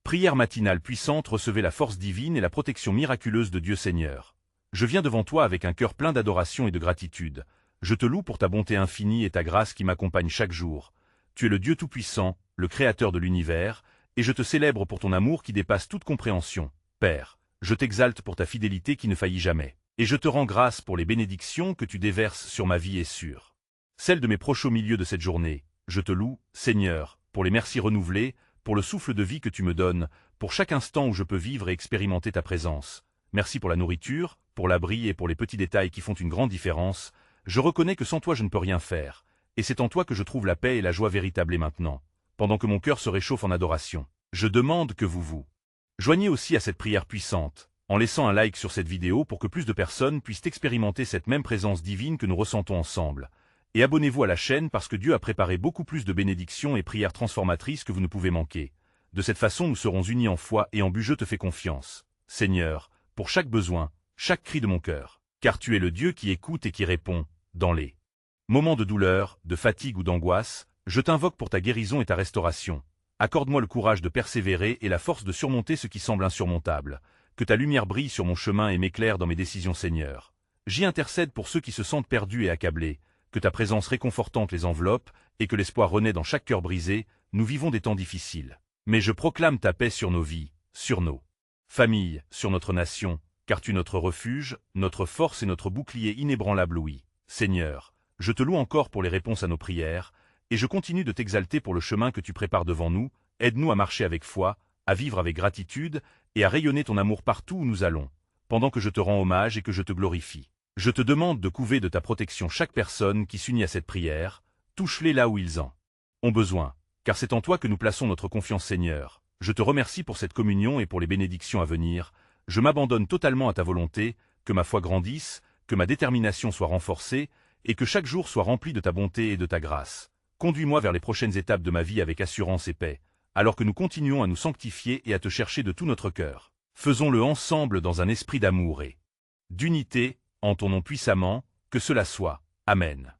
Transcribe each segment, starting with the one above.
Prière matinale puissante, recevez la force divine et la protection miraculeuse de Dieu Seigneur. Je viens devant toi avec un cœur plein d'adoration et de gratitude. Je te loue pour ta bonté infinie et ta grâce qui m'accompagne chaque jour. Tu es le Dieu Tout-Puissant, le Créateur de l'univers, et je te célèbre pour ton amour qui dépasse toute compréhension. Père, je t'exalte pour ta fidélité qui ne faillit jamais, et je te rends grâce pour les bénédictions que tu déverses sur ma vie et sur celle de mes proches au milieu de cette journée. Je te loue, Seigneur, pour les merci renouvelés, pour le souffle de vie que tu me donnes, pour chaque instant où je peux vivre et expérimenter ta présence. Merci pour la nourriture, pour l'abri et pour les petits détails qui font une grande différence. Je reconnais que sans toi je ne peux rien faire, et c'est en toi que je trouve la paix et la joie véritable et maintenant. Pendant que mon cœur se réchauffe en adoration, je demande que vous joignez aussi à cette prière puissante, en laissant un like sur cette vidéo pour que plus de personnes puissent expérimenter cette même présence divine que nous ressentons ensemble. Et abonnez-vous à la chaîne parce que Dieu a préparé beaucoup plus de bénédictions et prières transformatrices que vous ne pouvez manquer. De cette façon nous serons unis en foi et en but. Je te fais confiance, Seigneur, pour chaque besoin, chaque cri de mon cœur, car tu es le Dieu qui écoute et qui répond, dans les moments de douleur, de fatigue ou d'angoisse. Je t'invoque pour ta guérison et ta restauration. Accorde-moi le courage de persévérer et la force de surmonter ce qui semble insurmontable. Que ta lumière brille sur mon chemin et m'éclaire dans mes décisions, Seigneur. J'y intercède pour ceux qui se sentent perdus et accablés. Que ta présence réconfortante les enveloppe et que l'espoir renaît dans chaque cœur brisé. Nous vivons des temps difficiles, mais je proclame ta paix sur nos vies, sur nos familles, sur notre nation, car tu es notre refuge, notre force et notre bouclier inébranlable. Oui, Seigneur, je te loue encore pour les réponses à nos prières, et je continue de t'exalter pour le chemin que tu prépares devant nous. Aide-nous à marcher avec foi, à vivre avec gratitude, et à rayonner ton amour partout où nous allons, pendant que je te rends hommage et que je te glorifie. Je te demande de couver de ta protection chaque personne qui s'unit à cette prière. Touche-les là où ils en ont besoin, car c'est en toi que nous plaçons notre confiance, Seigneur. Je te remercie pour cette communion et pour les bénédictions à venir. Je m'abandonne totalement à ta volonté, que ma foi grandisse, que ma détermination soit renforcée, et que chaque jour soit rempli de ta bonté et de ta grâce. Conduis-moi vers les prochaines étapes de ma vie avec assurance et paix, alors que nous continuons à nous sanctifier et à te chercher de tout notre cœur. Faisons-le ensemble dans un esprit d'amour et d'unité, en ton nom puissamment, que cela soit. Amen.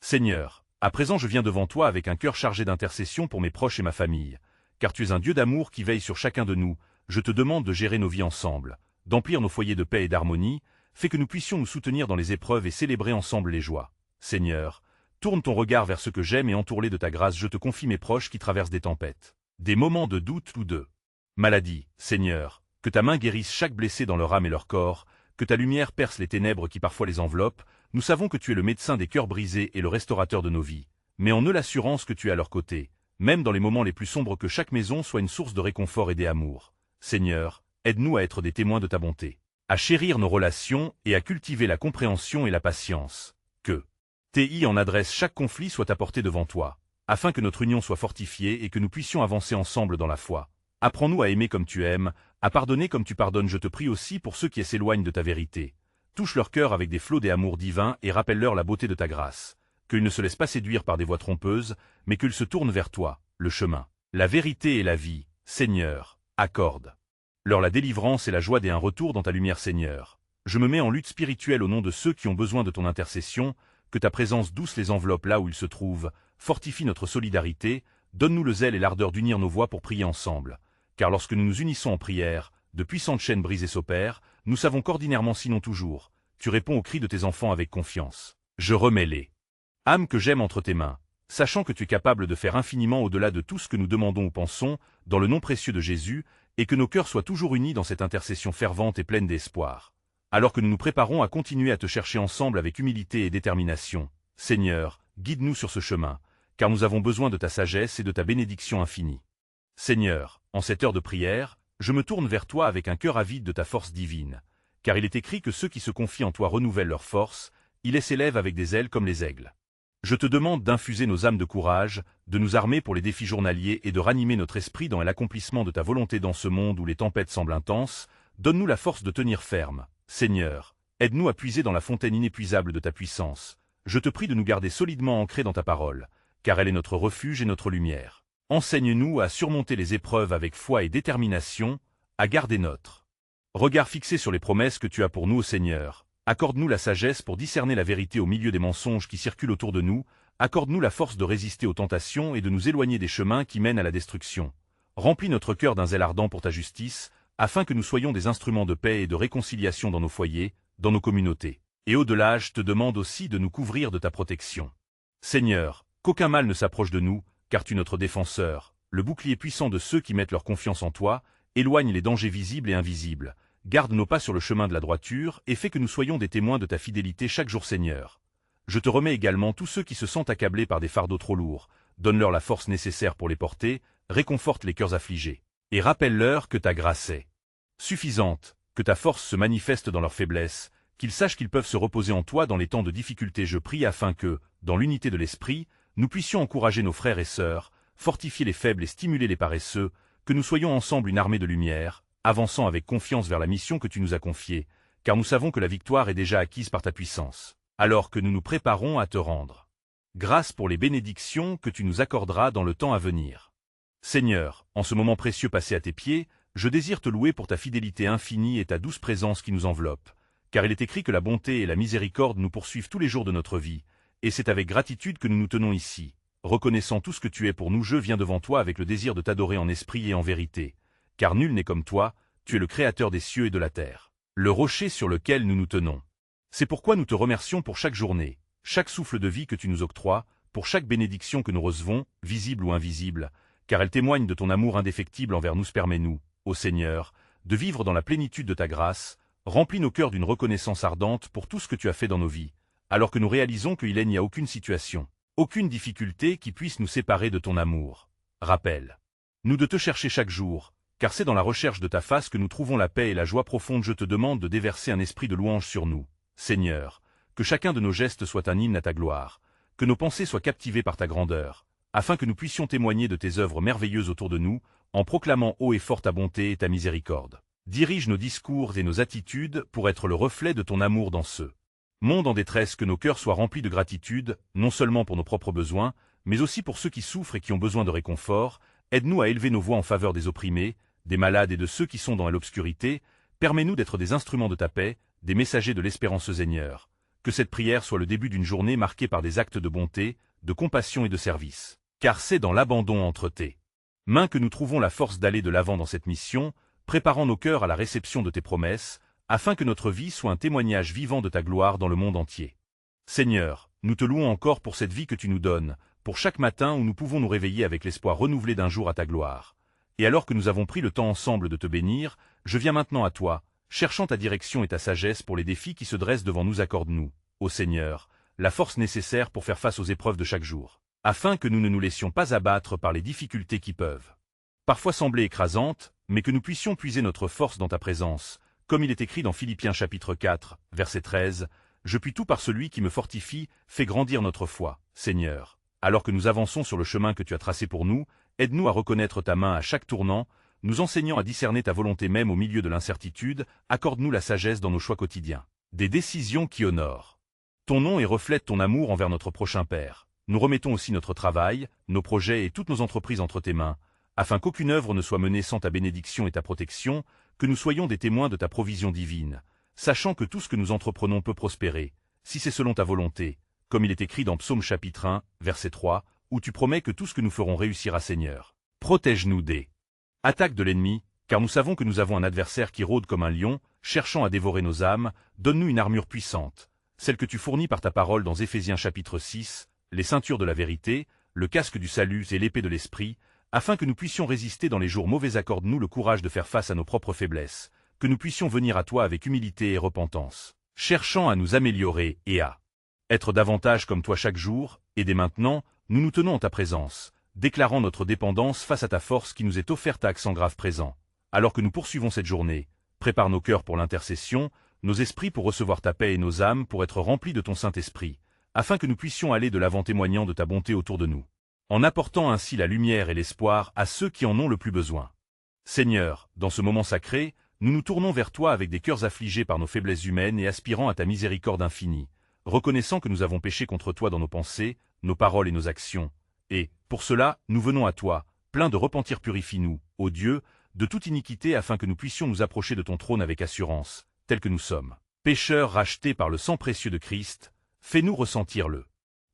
Seigneur, à présent je viens devant toi avec un cœur chargé d'intercession pour mes proches et ma famille, car tu es un Dieu d'amour qui veille sur chacun de nous. Je te demande de gérer nos vies ensemble, d'emplir nos foyers de paix et d'harmonie. Fais que nous puissions nous soutenir dans les épreuves et célébrer ensemble les joies. Seigneur, tourne ton regard vers ceux que j'aime et entoure-les de ta grâce. Je te confie mes proches qui traversent des tempêtes, des moments de doute ou de maladie. Seigneur, que ta main guérisse chaque blessé dans leur âme et leur corps, que ta lumière perce les ténèbres qui parfois les enveloppent. Nous savons que tu es le médecin des cœurs brisés et le restaurateur de nos vies, mais en eux l'assurance que tu es à leur côté, même dans les moments les plus sombres. Que chaque maison soit une source de réconfort et d'amour. Seigneur, aide-nous à être des témoins de ta bonté, à chérir nos relations et à cultiver la compréhension et la patience. Que TI en adresse chaque conflit soit apporté devant toi, afin que notre union soit fortifiée et que nous puissions avancer ensemble dans la foi. Apprends-nous à aimer comme tu aimes, à pardonner comme tu pardonnes. Je te prie aussi pour ceux qui s'éloignent de ta vérité. Touche leur cœur avec des flots d'amour divin et rappelle-leur la beauté de ta grâce. Qu'ils ne se laissent pas séduire par des voies trompeuses, mais qu'ils se tournent vers toi, le chemin, la vérité et la vie. Seigneur, accorde-leur la délivrance et la joie et un retour dans ta lumière. Seigneur, je me mets en lutte spirituelle au nom de ceux qui ont besoin de ton intercession. Que ta présence douce les enveloppe là où ils se trouvent, fortifie notre solidarité, donne-nous le zèle et l'ardeur d'unir nos voix pour prier ensemble. Car lorsque nous nous unissons en prière, de puissantes chaînes brisées s'opèrent. Nous savons qu'ordinairement, sinon toujours, tu réponds aux cris de tes enfants avec confiance. Je remets les âmes que j'aime entre tes mains, sachant que tu es capable de faire infiniment au-delà de tout ce que nous demandons ou pensons, dans le nom précieux de Jésus, et que nos cœurs soient toujours unis dans cette intercession fervente et pleine d'espoir. Alors que nous nous préparons à continuer à te chercher ensemble avec humilité et détermination, Seigneur, guide-nous sur ce chemin, car nous avons besoin de ta sagesse et de ta bénédiction infinie. Seigneur, en cette heure de prière, je me tourne vers toi avec un cœur avide de ta force divine, car il est écrit que ceux qui se confient en toi renouvellent leur force, ils s'élèvent avec des ailes comme les aigles. Je te demande d'infuser nos âmes de courage, de nous armer pour les défis journaliers et de ranimer notre esprit dans l'accomplissement de ta volonté dans ce monde où les tempêtes semblent intenses. Donne-nous la force de tenir ferme. Seigneur, aide-nous à puiser dans la fontaine inépuisable de ta puissance. Je te prie de nous garder solidement ancrés dans ta parole, car elle est notre refuge et notre lumière. Enseigne-nous à surmonter les épreuves avec foi et détermination, à garder notre regard fixé sur les promesses que tu as pour nous, ô Seigneur. Accorde-nous la sagesse pour discerner la vérité au milieu des mensonges qui circulent autour de nous. Accorde-nous la force de résister aux tentations et de nous éloigner des chemins qui mènent à la destruction. Remplis notre cœur d'un zèle ardent pour ta justice, afin que nous soyons des instruments de paix et de réconciliation dans nos foyers, dans nos communautés. Et au-delà, je te demande aussi de nous couvrir de ta protection. Seigneur, qu'aucun mal ne s'approche de nous, car tu es notre défenseur, le bouclier puissant de ceux qui mettent leur confiance en toi, éloigne les dangers visibles et invisibles, garde nos pas sur le chemin de la droiture et fais que nous soyons des témoins de ta fidélité chaque jour, Seigneur. Je te remets également tous ceux qui se sentent accablés par des fardeaux trop lourds, donne-leur la force nécessaire pour les porter, réconforte les cœurs affligés, et rappelle-leur que ta grâce est suffisante, que ta force se manifeste dans leur faiblesse, qu'ils sachent qu'ils peuvent se reposer en toi dans les temps de difficulté. Je prie afin que, dans l'unité de l'esprit, nous puissions encourager nos frères et sœurs, fortifier les faibles et stimuler les paresseux, que nous soyons ensemble une armée de lumière, avançant avec confiance vers la mission que tu nous as confiée, car nous savons que la victoire est déjà acquise par ta puissance, alors que nous nous préparons à te rendre grâce pour les bénédictions que tu nous accorderas dans le temps à venir. Seigneur, en ce moment précieux passé à tes pieds, je désire te louer pour ta fidélité infinie et ta douce présence qui nous enveloppe, car il est écrit que la bonté et la miséricorde nous poursuivent tous les jours de notre vie, et c'est avec gratitude que nous nous tenons ici. Reconnaissant tout ce que tu es pour nous, je viens devant toi avec le désir de t'adorer en esprit et en vérité, car nul n'est comme toi, tu es le Créateur des cieux et de la terre, le rocher sur lequel nous nous tenons. C'est pourquoi nous te remercions pour chaque journée, chaque souffle de vie que tu nous octroies, pour chaque bénédiction que nous recevons, visible ou invisible, car elle témoigne de ton amour indéfectible envers nous. Permets-nous, ô Seigneur, de vivre dans la plénitude de ta grâce, remplis nos cœurs d'une reconnaissance ardente pour tout ce que tu as fait dans nos vies, alors que nous réalisons qu'il n'y a aucune situation, aucune difficulté qui puisse nous séparer de ton amour. Rappelle-nous de te chercher chaque jour, car c'est dans la recherche de ta face que nous trouvons la paix et la joie profonde. Je te demande de déverser un esprit de louange sur nous, Seigneur, que chacun de nos gestes soit un hymne à ta gloire, que nos pensées soient captivées par ta grandeur, afin que nous puissions témoigner de tes œuvres merveilleuses autour de nous, en proclamant haut et fort ta bonté et ta miséricorde. Dirige nos discours et nos attitudes pour être le reflet de ton amour dans ce monde en détresse, que nos cœurs soient remplis de gratitude, non seulement pour nos propres besoins, mais aussi pour ceux qui souffrent et qui ont besoin de réconfort. Aide-nous à élever nos voix en faveur des opprimés, des malades et de ceux qui sont dans l'obscurité. Permets-nous d'être des instruments de ta paix, des messagers de l'espérance, Seigneur. Que cette prière soit le début d'une journée marquée par des actes de bonté, de compassion et de service. Car c'est dans l'abandon entre tes mains que nous trouvons la force d'aller de l'avant dans cette mission, préparant nos cœurs à la réception de tes promesses, afin que notre vie soit un témoignage vivant de ta gloire dans le monde entier. Seigneur, nous te louons encore pour cette vie que tu nous donnes, pour chaque matin où nous pouvons nous réveiller avec l'espoir renouvelé d'un jour à ta gloire. Et alors que nous avons pris le temps ensemble de te bénir, je viens maintenant à toi, cherchant ta direction et ta sagesse pour les défis qui se dressent devant nous. Accorde-nous, ô Seigneur, la force nécessaire pour faire face aux épreuves de chaque jour, afin que nous ne nous laissions pas abattre par les difficultés qui peuvent parfois sembler écrasantes, mais que nous puissions puiser notre force dans ta présence, comme il est écrit dans Philippiens chapitre 4, verset 13, « Je puis tout par celui qui me fortifie, fait grandir notre foi, Seigneur. » Alors que nous avançons sur le chemin que tu as tracé pour nous, aide-nous à reconnaître ta main à chaque tournant, nous enseignant à discerner ta volonté même au milieu de l'incertitude. Accorde-nous la sagesse dans nos choix quotidiens, des décisions qui honorent ton nom et reflètent ton amour envers notre prochain Père. Nous remettons aussi notre travail, nos projets et toutes nos entreprises entre tes mains, afin qu'aucune œuvre ne soit menée sans ta bénédiction et ta protection, que nous soyons des témoins de ta provision divine, sachant que tout ce que nous entreprenons peut prospérer, si c'est selon ta volonté, comme il est écrit dans Psaume chapitre 1, verset 3, où tu promets que tout ce que nous ferons réussira. Seigneur. Protège-nous des attaques de l'ennemi, car nous savons que nous avons un adversaire qui rôde comme un lion, cherchant à dévorer nos âmes. Donne-nous une armure puissante, celle que tu fournis par ta parole dans Éphésiens chapitre 6, les ceintures de la vérité, le casque du salut et l'épée de l'esprit, afin que nous puissions résister dans les jours mauvais. Accorde-nous le courage de faire face à nos propres faiblesses, que nous puissions venir à toi avec humilité et repentance, cherchant à nous améliorer et à être davantage comme toi chaque jour. Et dès maintenant, nous nous tenons en ta présence, déclarant notre dépendance face à ta force qui nous est offerte à accent grave présent. Alors que nous poursuivons cette journée, prépare nos cœurs pour l'intercession, nos esprits pour recevoir ta paix et nos âmes pour être remplis de ton Saint-Esprit, afin que nous puissions aller de l'avant témoignant de ta bonté autour de nous, en apportant ainsi la lumière et l'espoir à ceux qui en ont le plus besoin. Seigneur, dans ce moment sacré, nous nous tournons vers toi avec des cœurs affligés par nos faiblesses humaines et aspirant à ta miséricorde infinie, reconnaissant que nous avons péché contre toi dans nos pensées, nos paroles et nos actions. Et, pour cela, nous venons à toi, pleins de repentir. Purifie-nous, ô Dieu, de toute iniquité afin que nous puissions nous approcher de ton trône avec assurance, tels que nous sommes. Pécheurs rachetés par le sang précieux de Christ, fais-nous ressentir le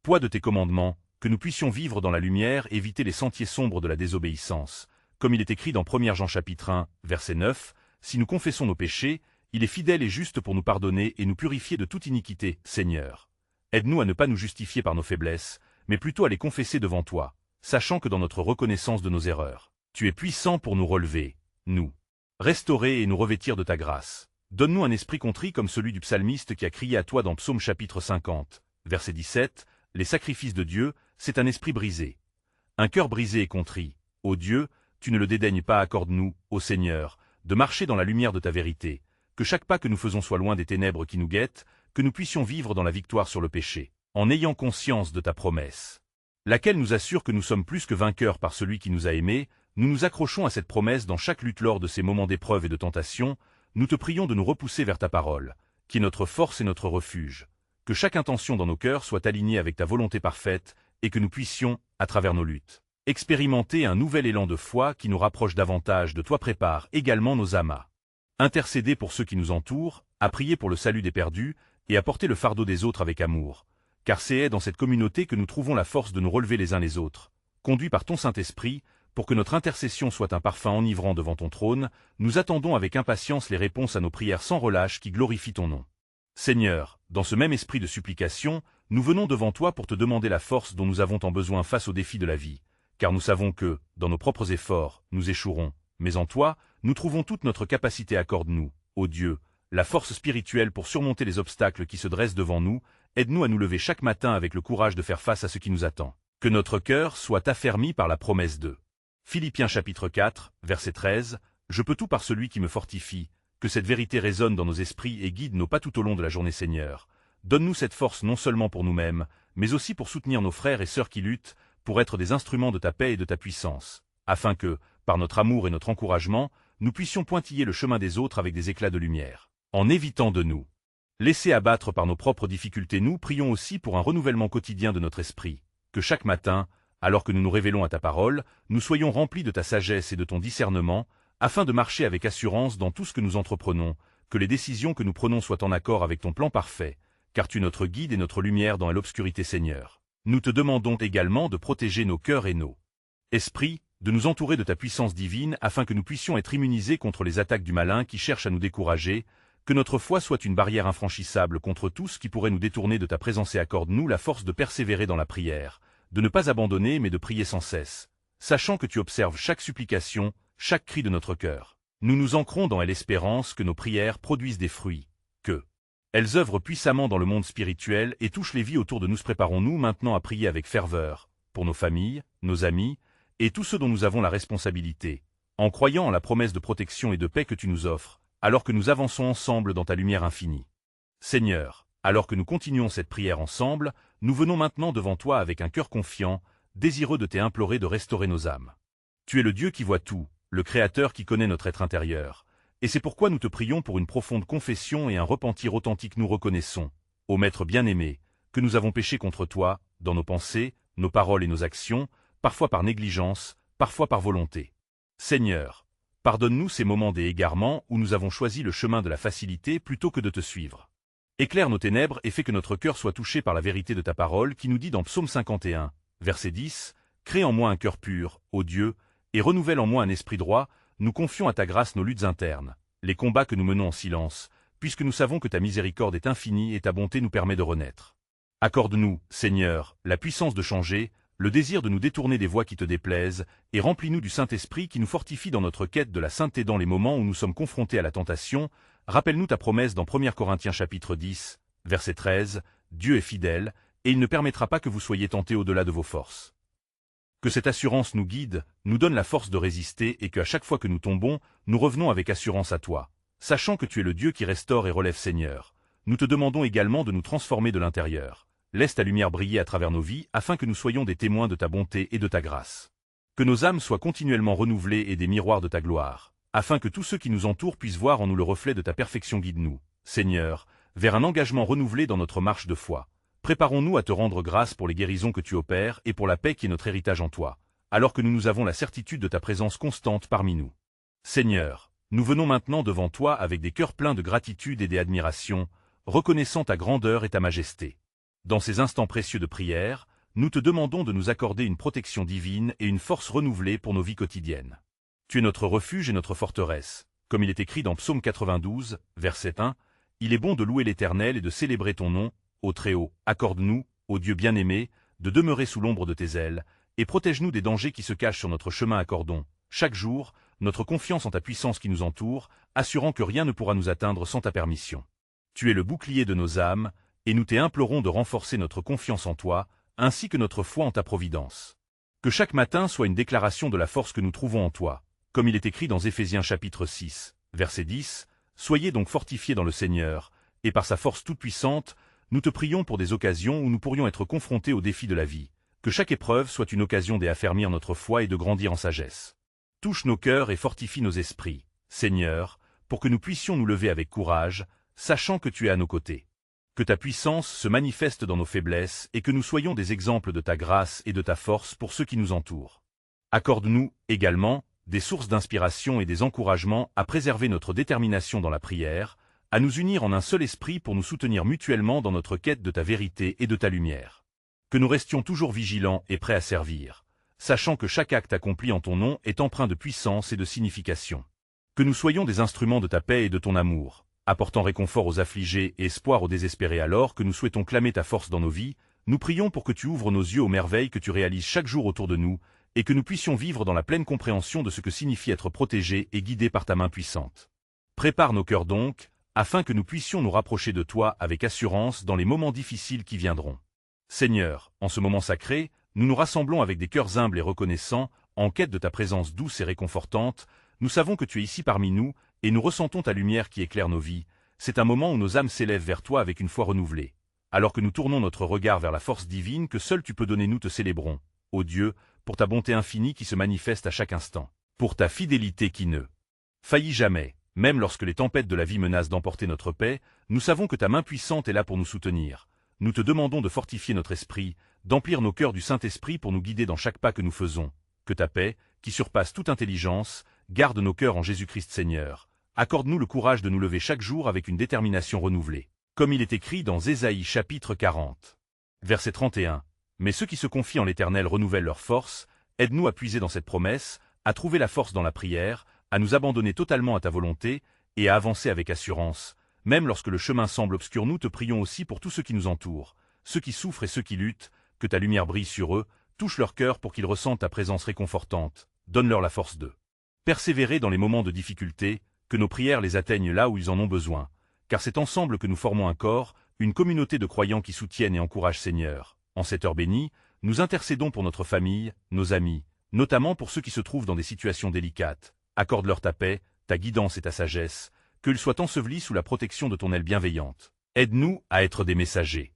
poids de tes commandements, que nous puissions vivre dans la lumière, éviter les sentiers sombres de la désobéissance, comme il est écrit dans 1 Jean chapitre 1, verset 9, « Si nous confessons nos péchés, il est fidèle et juste pour nous pardonner et nous purifier de toute iniquité, Seigneur. Aide-nous à ne pas nous justifier par nos faiblesses, mais plutôt à les confesser devant toi, sachant que dans notre reconnaissance de nos erreurs, tu es puissant pour nous relever, nous restaurer et nous revêtir de ta grâce. Donne-nous un esprit contrit comme celui du psalmiste qui a crié à toi dans Psaume chapitre 50, verset 17, « Les sacrifices de Dieu, c'est un esprit brisé. Un cœur brisé et contrit. Ô Dieu, tu ne le dédaignes pas, accorde-nous, ô Seigneur, de marcher dans la lumière de ta vérité, que chaque pas que nous faisons soit loin des ténèbres qui nous guettent, que nous puissions vivre dans la victoire sur le péché, en ayant conscience de ta promesse, laquelle nous assure que nous sommes plus que vainqueurs par celui qui nous a aimés. Nous nous accrochons à cette promesse dans chaque lutte lors de ces moments d'épreuve et de tentation. Nous te prions de nous repousser vers ta parole, qui est notre force et notre refuge, que chaque intention dans nos cœurs soit alignée avec ta volonté parfaite, et que nous puissions, à travers nos luttes, expérimenter un nouvel élan de foi qui nous rapproche davantage de toi. Prépare également nos âmes à intercéder pour ceux qui nous entourent, à prier pour le salut des perdus, et à porter le fardeau des autres avec amour, car c'est dans cette communauté que nous trouvons la force de nous relever les uns les autres. Conduits par ton Saint-Esprit, pour que notre intercession soit un parfum enivrant devant ton trône, nous attendons avec impatience les réponses à nos prières sans relâche qui glorifient ton nom. Seigneur, dans ce même esprit de supplication, nous venons devant toi pour te demander la force dont nous avons tant besoin face aux défis de la vie, car nous savons que, dans nos propres efforts, nous échouerons, mais en toi, nous trouvons toute notre capacité. Accorde-nous, ô Dieu, la force spirituelle pour surmonter les obstacles qui se dressent devant nous. Aide-nous à nous lever chaque matin avec le courage de faire face à ce qui nous attend. Que notre cœur soit affermi par la promesse de Philippiens chapitre 4, verset 13, « Je peux tout par celui qui me fortifie », que cette vérité résonne dans nos esprits et guide nos pas tout au long de la journée. Seigneur, donne-nous cette force non seulement pour nous-mêmes, mais aussi pour soutenir nos frères et sœurs qui luttent, pour être des instruments de ta paix et de ta puissance, afin que, par notre amour et notre encouragement, nous puissions pointiller le chemin des autres avec des éclats de lumière. En évitant de nous laisser abattre par nos propres difficultés, nous prions aussi pour un renouvellement quotidien de notre esprit, que chaque matin, alors que nous nous révélons à ta parole, nous soyons remplis de ta sagesse et de ton discernement, afin de marcher avec assurance dans tout ce que nous entreprenons, que les décisions que nous prenons soient en accord avec ton plan parfait, car tu es notre guide et notre lumière dans l'obscurité. Seigneur, nous te demandons également de protéger nos cœurs et nos esprits, de nous entourer de ta puissance divine afin que nous puissions être immunisés contre les attaques du malin qui cherche à nous décourager, que notre foi soit une barrière infranchissable contre tout ce qui pourrait nous détourner de ta présence et accorde-nous la force de persévérer dans la prière, de ne pas abandonner mais de prier sans cesse, sachant que tu observes chaque supplication, chaque cri de notre cœur. Nous nous ancrons dans l'espérance que nos prières produisent des fruits, que elles œuvrent puissamment dans le monde spirituel et touchent les vies autour de nous. Préparons-nous maintenant à prier avec ferveur, pour nos familles, nos amis, et tous ceux dont nous avons la responsabilité, en croyant en la promesse de protection et de paix que tu nous offres, alors que nous avançons ensemble dans ta lumière infinie. Seigneur, alors que nous continuons cette prière ensemble, nous venons maintenant devant toi avec un cœur confiant, désireux de t'implorer de restaurer nos âmes. Tu es le Dieu qui voit tout, le Créateur qui connaît notre être intérieur, et c'est pourquoi nous te prions pour une profonde confession et un repentir authentique. Nous reconnaissons, ô Maître bien-aimé, que nous avons péché contre toi, dans nos pensées, nos paroles et nos actions, parfois par négligence, parfois par volonté. Seigneur, pardonne-nous ces moments des égarements où nous avons choisi le chemin de la facilité plutôt que de te suivre. Éclaire nos ténèbres et fais que notre cœur soit touché par la vérité de ta parole qui nous dit dans Psaume 51, verset 10, « Crée en moi un cœur pur, ô Dieu, et renouvelle en moi un esprit droit. Nous confions à ta grâce nos luttes internes, les combats que nous menons en silence, puisque nous savons que ta miséricorde est infinie et ta bonté nous permet de renaître. Accorde-nous, Seigneur, la puissance de changer, le désir de nous détourner des voies qui te déplaisent, et remplis-nous du Saint-Esprit qui nous fortifie dans notre quête de la sainteté. Dans les moments où nous sommes confrontés à la tentation, rappelle-nous ta promesse dans 1 Corinthiens chapitre 10, verset 13, « Dieu est fidèle, et il ne permettra pas que vous soyez tentés au-delà de vos forces. » Que cette assurance nous guide, nous donne la force de résister et qu'à chaque fois que nous tombons, nous revenons avec assurance à toi, sachant que tu es le Dieu qui restaure et relève. Seigneur, nous te demandons également de nous transformer de l'intérieur. Laisse ta lumière briller à travers nos vies afin que nous soyons des témoins de ta bonté et de ta grâce. Que nos âmes soient continuellement renouvelées et des miroirs de ta gloire, afin que tous ceux qui nous entourent puissent voir en nous le reflet de ta perfection. Guide-nous, Seigneur, vers un engagement renouvelé dans notre marche de foi. Préparons-nous à te rendre grâce pour les guérisons que tu opères et pour la paix qui est notre héritage en toi, alors que nous avons la certitude de ta présence constante parmi nous. Seigneur, nous venons maintenant devant toi avec des cœurs pleins de gratitude et d'admiration, reconnaissant ta grandeur et ta majesté. Dans ces instants précieux de prière, nous te demandons de nous accorder une protection divine et une force renouvelée pour nos vies quotidiennes. Tu es notre refuge et notre forteresse. Comme il est écrit dans Psaume 92, verset 1, « Il est bon de louer l'Éternel et de célébrer ton nom, ô Très-Haut. Accorde-nous, ô Dieu bien-aimé, de demeurer sous l'ombre de tes ailes, et protège-nous des dangers qui se cachent sur notre chemin. Accordons, chaque jour, notre confiance en ta puissance qui nous entoure, assurant que rien ne pourra nous atteindre sans ta permission. Tu es le bouclier de nos âmes, et nous t'implorons de renforcer notre confiance en toi, ainsi que notre foi en ta providence. Que chaque matin soit une déclaration de la force que nous trouvons en toi. Comme il est écrit dans Éphésiens chapitre 6, verset 10, « Soyez donc fortifiés dans le Seigneur, et par sa force toute-puissante, nous te prions pour des occasions où nous pourrions être confrontés aux défis de la vie. Que chaque épreuve soit une occasion d'affermir notre foi et de grandir en sagesse. Touche nos cœurs et fortifie nos esprits, Seigneur, pour que nous puissions nous lever avec courage, sachant que tu es à nos côtés. Que ta puissance se manifeste dans nos faiblesses et que nous soyons des exemples de ta grâce et de ta force pour ceux qui nous entourent. Accorde-nous, également, des sources d'inspiration et des encouragements à préserver notre détermination dans la prière, à nous unir en un seul esprit pour nous soutenir mutuellement dans notre quête de ta vérité et de ta lumière. Que nous restions toujours vigilants et prêts à servir, sachant que chaque acte accompli en ton nom est empreint de puissance et de signification. Que nous soyons des instruments de ta paix et de ton amour, apportant réconfort aux affligés et espoir aux désespérés. Alors que nous souhaitons clamer ta force dans nos vies, nous prions pour que tu ouvres nos yeux aux merveilles que tu réalises chaque jour autour de nous, et que nous puissions vivre dans la pleine compréhension de ce que signifie être protégés et guidés par ta main puissante. Prépare nos cœurs donc, afin que nous puissions nous rapprocher de toi avec assurance dans les moments difficiles qui viendront. Seigneur, en ce moment sacré, nous nous rassemblons avec des cœurs humbles et reconnaissants, en quête de ta présence douce et réconfortante. Nous savons que tu es ici parmi nous, et nous ressentons ta lumière qui éclaire nos vies. C'est un moment où nos âmes s'élèvent vers toi avec une foi renouvelée. Alors que nous tournons notre regard vers la force divine que seul tu peux donner, nous te célébrons, ô Dieu, pour ta bonté infinie qui se manifeste à chaque instant, pour ta fidélité qui ne faillit jamais. Même lorsque les tempêtes de la vie menacent d'emporter notre paix, nous savons que ta main puissante est là pour nous soutenir. Nous te demandons de fortifier notre esprit, d'emplir nos cœurs du Saint-Esprit pour nous guider dans chaque pas que nous faisons. Que ta paix, qui surpasse toute intelligence, garde nos cœurs en Jésus-Christ Seigneur. Accorde-nous le courage de nous lever chaque jour avec une détermination renouvelée. Comme il est écrit dans Ésaïe chapitre 40, verset 31. Mais ceux qui se confient en l'Éternel renouvellent leur force. Aide-nous à puiser dans cette promesse, à trouver la force dans la prière, à nous abandonner totalement à ta volonté, et à avancer avec assurance. Même lorsque le chemin semble obscur, nous te prions aussi pour tous ceux qui nous entourent, ceux qui souffrent et ceux qui luttent, que ta lumière brille sur eux, touche leur cœur pour qu'ils ressentent ta présence réconfortante, donne-leur la force de persévérer dans les moments de difficulté, que nos prières les atteignent là où ils en ont besoin, car c'est ensemble que nous formons un corps, une communauté de croyants qui soutiennent et encouragent Seigneur. En cette heure bénie, nous intercédons pour notre famille, nos amis, notamment pour ceux qui se trouvent dans des situations délicates. Accorde-leur ta paix, ta guidance et ta sagesse, qu'ils soient ensevelis sous la protection de ton aile bienveillante. Aide-nous à être des messagers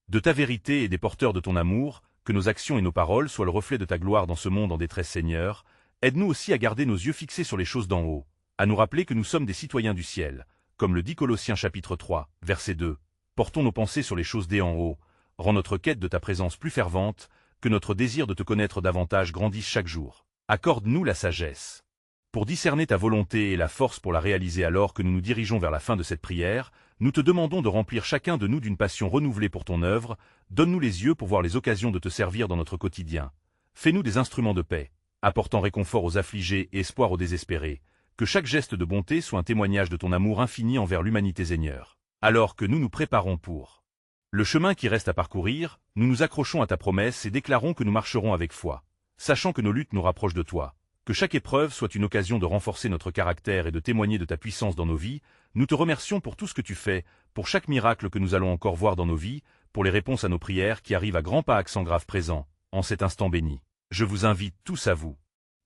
de ta vérité et des porteurs de ton amour, que nos actions et nos paroles soient le reflet de ta gloire dans ce monde en détresse Seigneur. Aide-nous aussi à garder nos yeux fixés sur les choses d'en haut, à nous rappeler que nous sommes des citoyens du ciel, comme le dit Colossiens chapitre 3, verset 2. Portons nos pensées sur les choses d'en haut, rends notre quête de ta présence plus fervente, que notre désir de te connaître davantage grandisse chaque jour. Accorde-nous la sagesse pour discerner ta volonté et la force pour la réaliser. Alors que nous nous dirigeons vers la fin de cette prière, nous te demandons de remplir chacun de nous d'une passion renouvelée pour ton œuvre. Donne-nous les yeux pour voir les occasions de te servir dans notre quotidien. Fais-nous des instruments de paix, apportant réconfort aux affligés et espoir aux désespérés. Que chaque geste de bonté soit un témoignage de ton amour infini envers l'humanité Seigneur. Alors que nous nous préparons pour le chemin qui reste à parcourir, nous nous accrochons à ta promesse et déclarons que nous marcherons avec foi, sachant que nos luttes nous rapprochent de toi. Que chaque épreuve soit une occasion de renforcer notre caractère et de témoigner de ta puissance dans nos vies. Nous te remercions pour tout ce que tu fais, pour chaque miracle que nous allons encore voir dans nos vies, pour les réponses à nos prières qui arrivent à grands pas, accent grave présent, en cet instant béni. Je vous invite tous à vous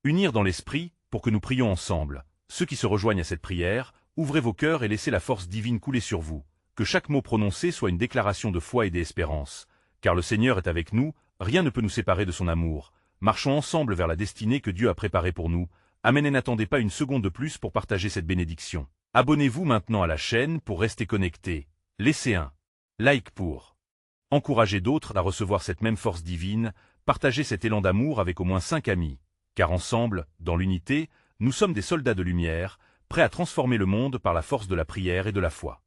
unir dans l'esprit, pour que nous prions ensemble. Ceux qui se rejoignent à cette prière, ouvrez vos cœurs et laissez la force divine couler sur vous. Que chaque mot prononcé soit une déclaration de foi et d'espérance. Car le Seigneur est avec nous, rien ne peut nous séparer de son amour. Marchons ensemble vers la destinée que Dieu a préparée pour nous. Amen et n'attendez pas une seconde de plus pour partager cette bénédiction. Abonnez-vous maintenant à la chaîne pour rester connecté. Laissez un like pour encourager d'autres à recevoir cette même force divine. Partagez cet élan d'amour avec au moins 5 amis. Car ensemble, dans l'unité, nous sommes des soldats de lumière, prêts à transformer le monde par la force de la prière et de la foi.